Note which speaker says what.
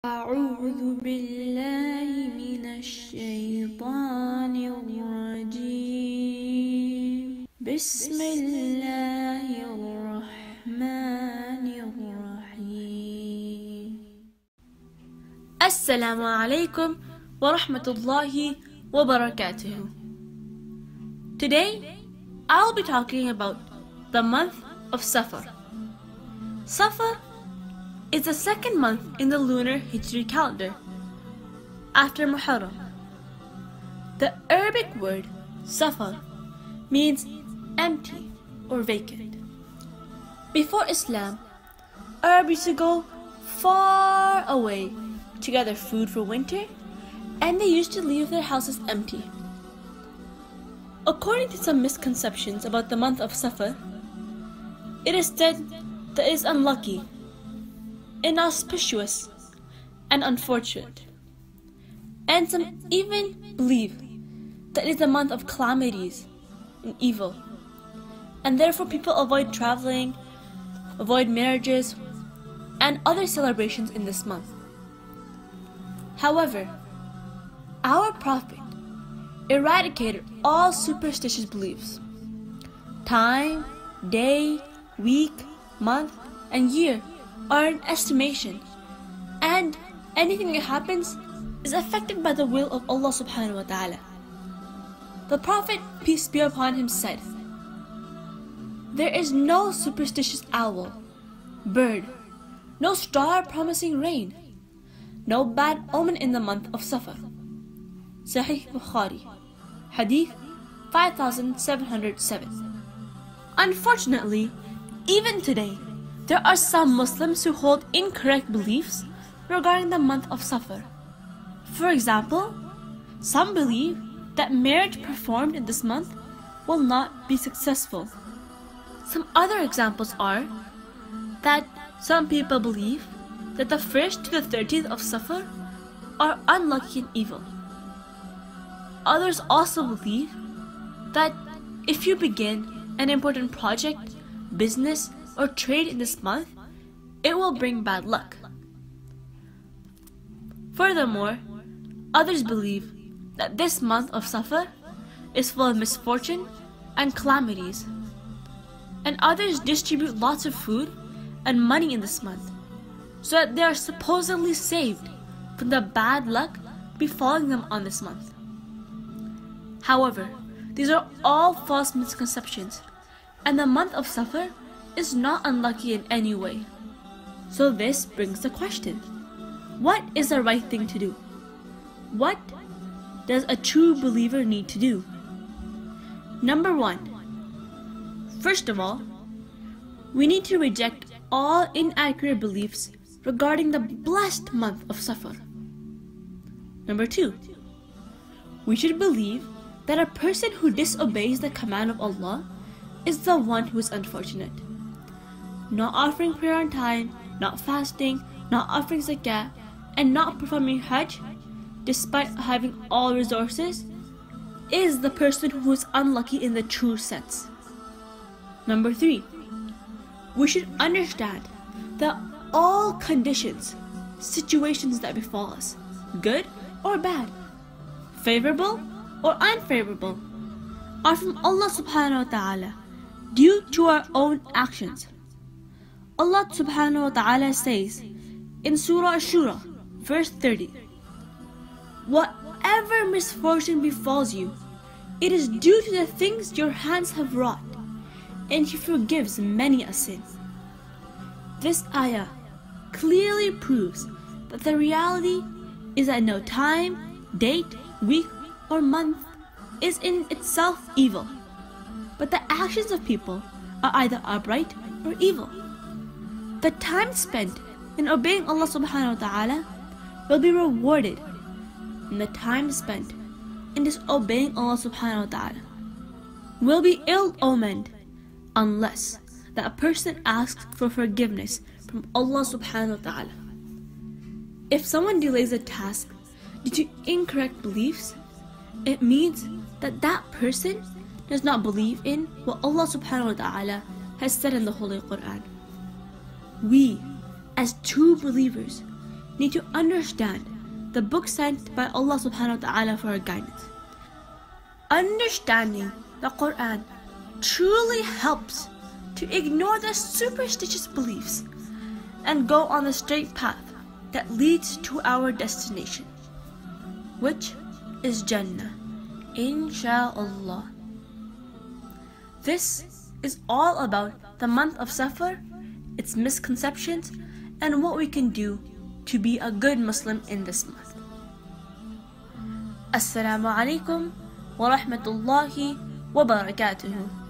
Speaker 1: أعوذ بالله من الشيطان الرجيم بسم الله الرحمن الرحيم
Speaker 2: Assalamu alaikum wa rahmatullahi wa barakatuh. Today, I'll be talking about the month of Safar. Safar is the second month in the lunar Hijri calendar, after Muharram. The Arabic word Safar means empty or vacant. Before Islam, Arabs used to go far away to gather food for winter, and they used to leave their houses empty. According to some misconceptions about the month of Safar, it is said that it is unlucky, inauspicious, and unfortunate. And some even believe that it is a month of calamities and evil, and therefore people avoid traveling, avoid marriages, and other celebrations in this month. However, our Prophet eradicated all superstitious beliefs. Time, day, week, month, and year are an estimation, and anything that happens is affected by the will of Allah subhanahu wa ta'ala. The Prophet, peace be upon him, said, "There is no superstitious owl, bird, no star promising rain, no bad omen in the month of Safar." Sahih Bukhari, Hadith 5707. Unfortunately, even today, there are some Muslims who hold incorrect beliefs regarding the month of Safar. For example, some believe that marriage performed in this month will not be successful. Some other examples are that some people believe that the 1st to the 30th of Safar are unlucky and evil. Others also believe that if you begin an important project, business, or trade in this month, it will bring bad luck. Furthermore, others believe that this month of Safar is full of misfortune and calamities, and others distribute lots of food and money in this month, so that they are supposedly saved from the bad luck befalling them on this month. However, these are all false misconceptions, and the month of Safar is not unlucky in any way. So this brings the question: what is the right thing to do? What does a true believer need to do? Number 1. First of all, we need to reject all inaccurate beliefs regarding the blessed month of Safar. Number 2. We should believe that a person who disobeys the command of Allah is the one who is unfortunate. Not offering prayer on time, not fasting, not offering zakah, and not performing hajj, despite having all resources, is the person who is unlucky in the true sense. Number 3. We should understand that all conditions, situations that befall us, good or bad, favorable or unfavorable, are from Allah subhanahu wa ta'ala due to our own actions. Allah subhanahu wa ta'ala says in Surah Ashura, verse 30, "Whatever misfortune befalls you, it is due to the things your hands have wrought, and He forgives many a sin." This ayah clearly proves that the reality is that no time, date, week, or month is in itself evil, but the actions of people are either upright or evil. The time spent in obeying Allah subhanahu wa ta'ala will be rewarded, and the time spent in disobeying Allah subhanahu wa ta'ala will be ill-omened, unless that a person asks for forgiveness from Allah subhanahu wa ta'ala. If someone delays a task due to incorrect beliefs, it means that that person does not believe in what Allah subhanahu wa ta'ala has said in the Holy Quran. We, as true believers, need to understand the book sent by Allah subhanahu wa ta'ala for our guidance. Understanding the Quran truly helps to ignore the superstitious beliefs and go on the straight path that leads to our destination, which is Jannah, insha'Allah. This is all about the month of Safar, its misconceptions, and what we can do to be a good Muslim in this month. Assalamu alaikum wa rahmatullahi wa barakatuhu.